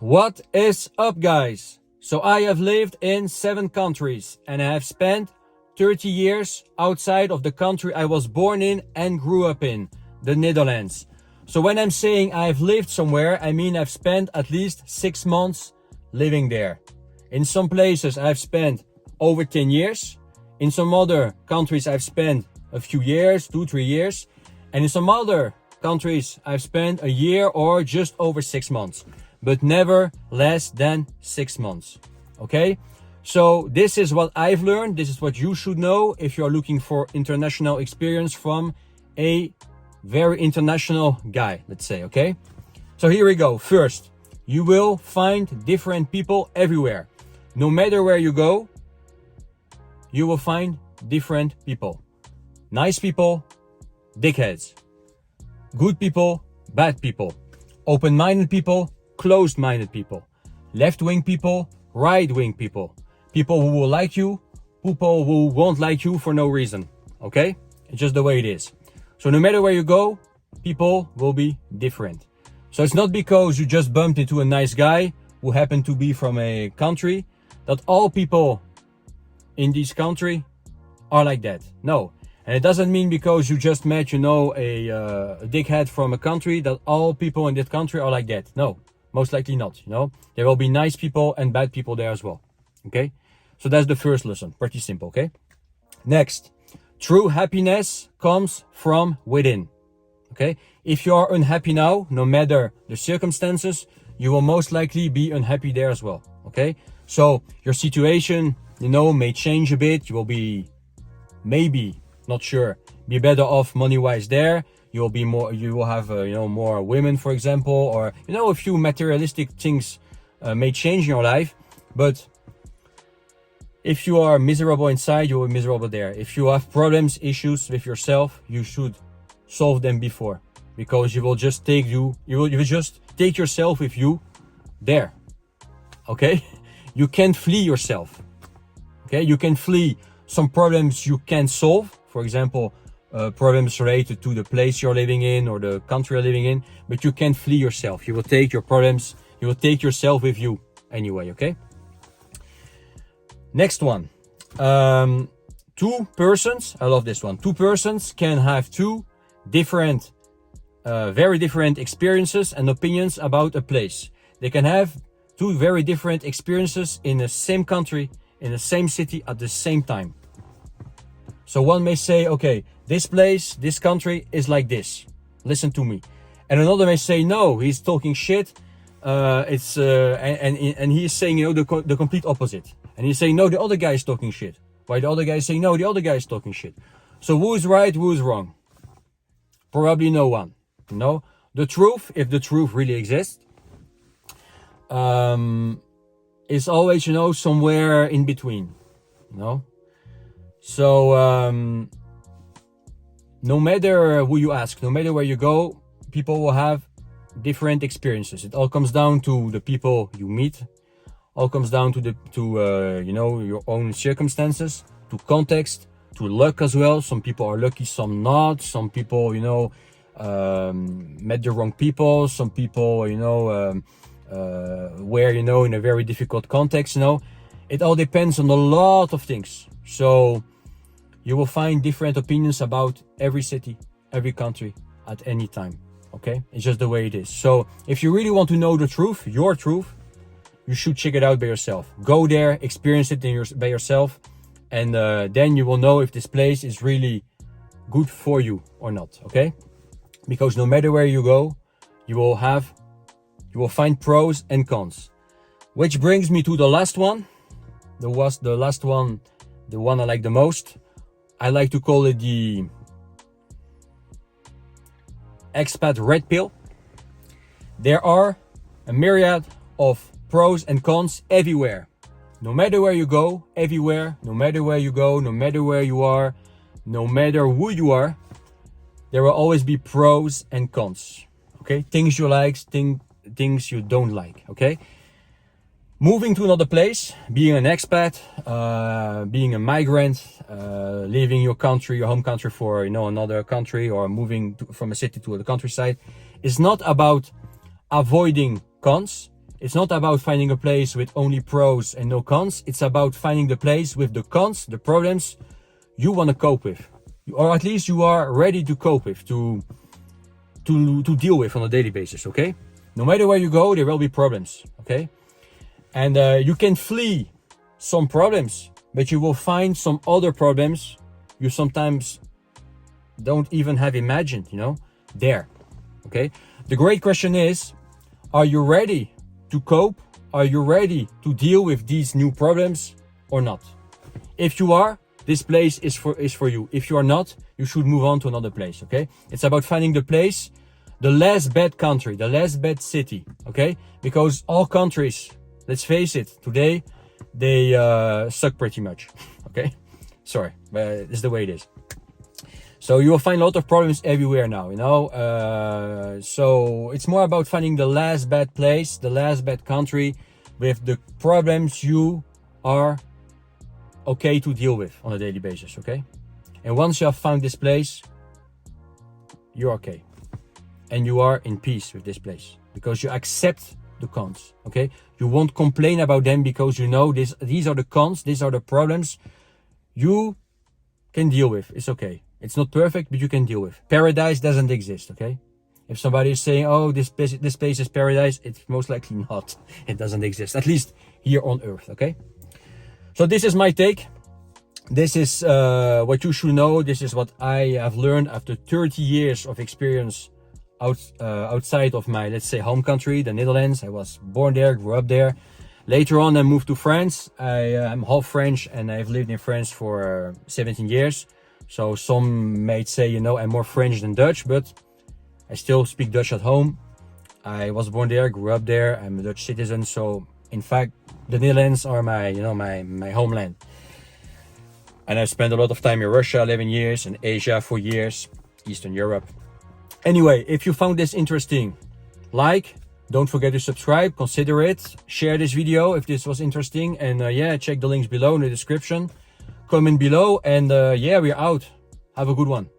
What is up, guys? So I have lived in 7 countries and I have spent 30 years outside of the country I was born in and grew up in, the Netherlands. So when I'm saying I've lived somewhere, I mean I've spent at least 6 months living there. In some places I've spent over 10 years. In some other countries I've spent a few years, 2-3 years. And in some other countries I've spent a year or just over 6 months. But never less than 6 months. Okay? So this is what I've learned. This is what you should know if you're looking for international experience from a very international guy, let's say, okay? So here we go. First, you will find different people everywhere. No matter where you go, you will find different people. Nice people, dickheads. Good people, bad people. Open-minded people, closed-minded people, left-wing people, right-wing people, people who will like you, people who won't like you for no reason, okay? It's just the way it is. So no matter where you go, people will be different. So it's not because you just bumped into a nice guy who happened to be from a country that all people in this country are like that. No. And it doesn't mean because you just met, a dickhead from a country that all people in that country are like that. No. Most likely not, There will be nice people and bad people there as well, okay? So that's the first lesson, pretty simple, okay? Next, true happiness comes from within, okay? If you are unhappy now, no matter the circumstances, you will most likely be unhappy there as well, okay? So your situation, may change a bit. You will be, maybe, not sure, be better off money-wise there. You will have, more women, for example, or, a few materialistic things may change in your life. But if you are miserable inside, you will be miserable there. If you have problems, issues with yourself, you should solve them before, because you will just take yourself with you there. Okay? You can't flee yourself. Okay? You can flee some problems you can solve. For example, problems related to the place you're living in or the country you're living in, but you can't flee yourself. You will take your problems, you will take yourself with you anyway, okay? Next one. 2 persons, I love this one. 2 persons can have 2 different, very different experiences and opinions about a place. They can have 2 very different experiences in the same country, in the same city at the same time. So one may say, okay, this place, this country is like this. Listen to me. And another may say, no, he's talking shit. And he's saying, the complete opposite. And he's saying, no, the other guy is talking shit. While the other guy is saying, no, the other guy is talking shit. So who is right, who is wrong? Probably no one. The truth, if the truth really exists, is always, somewhere in between. So, no matter who you ask, no matter where you go, people will have different experiences. It all comes down to the people you meet. All comes down to your own circumstances, to context, to luck as well. Some people are lucky, some not. Some people, met the wrong people. Some people, were, in a very difficult context, It all depends on a lot of things. So you will find different opinions about every city, every country at any time, okay? It's just the way it is. So if you really want to know the truth, your truth, you should check it out by yourself. Go there, experience it by yourself, and then you will know if this place is really good for you or not, okay? Because no matter where you go, you will find pros and cons. Which brings me to the last one. The one I like the most. I like to call it the expat red pill. There are a myriad of pros and cons everywhere. No matter where you go, everywhere, no matter where you go, no matter where you are, no matter who you are, there will always be pros and cons. Okay? Things you like, things you don't like. Okay? Moving to another place, being an expat, being a migrant, leaving your country, your home country for, another country, or moving from a city to the countryside, is not about avoiding cons. It's not about finding a place with only pros and no cons. It's about finding the place with the cons, the problems you want to cope with, or at least you are ready to cope with, to deal with on a daily basis. Okay, no matter where you go, there will be problems. Okay, and you can flee some problems, but you will find some other problems you sometimes don't even have imagined, there. Okay, the great question is, are you ready to cope? Are you ready to deal with these new problems or not? If you are, this place is for you. If you are not, you should move on to another place. Okay, it's about finding the place, the less bad country, the less bad city. Okay, because all countries, let's face it, today they suck pretty much. Okay, sorry, but it's the way it is. So you will find a lot of problems everywhere now, so it's more about finding the last bad place, the last bad country with the problems you are okay to deal with on a daily basis. Okay, and once you have found this place, you're okay, and you are in peace with this place because you accept the cons. Okay, you won't complain about them because these are the cons, these are the problems you can deal with. It's okay. It's not perfect, but you can deal with. Paradise doesn't exist. Okay, if somebody is saying, oh, this place is paradise, it's most likely not. It doesn't exist, at least here on earth. Okay, so this is my take. This is what you should know. This is what I have learned after 30 years of experience outside of my, let's say, home country, the Netherlands. I was born there, grew up there. Later on, I moved to France. I'm half French, and I've lived in France for 17 years. So some may say, I'm more French than Dutch, but I still speak Dutch at home. I was born there, grew up there. I'm a Dutch citizen. So in fact, the Netherlands are my homeland. And I've spent a lot of time in Russia, 11 years, in Asia, 4 years, Eastern Europe. Anyway, if you found this interesting, don't forget to subscribe, consider it, share this video if this was interesting, and check the links below in the description. Comment below, and we're out. Have a good one.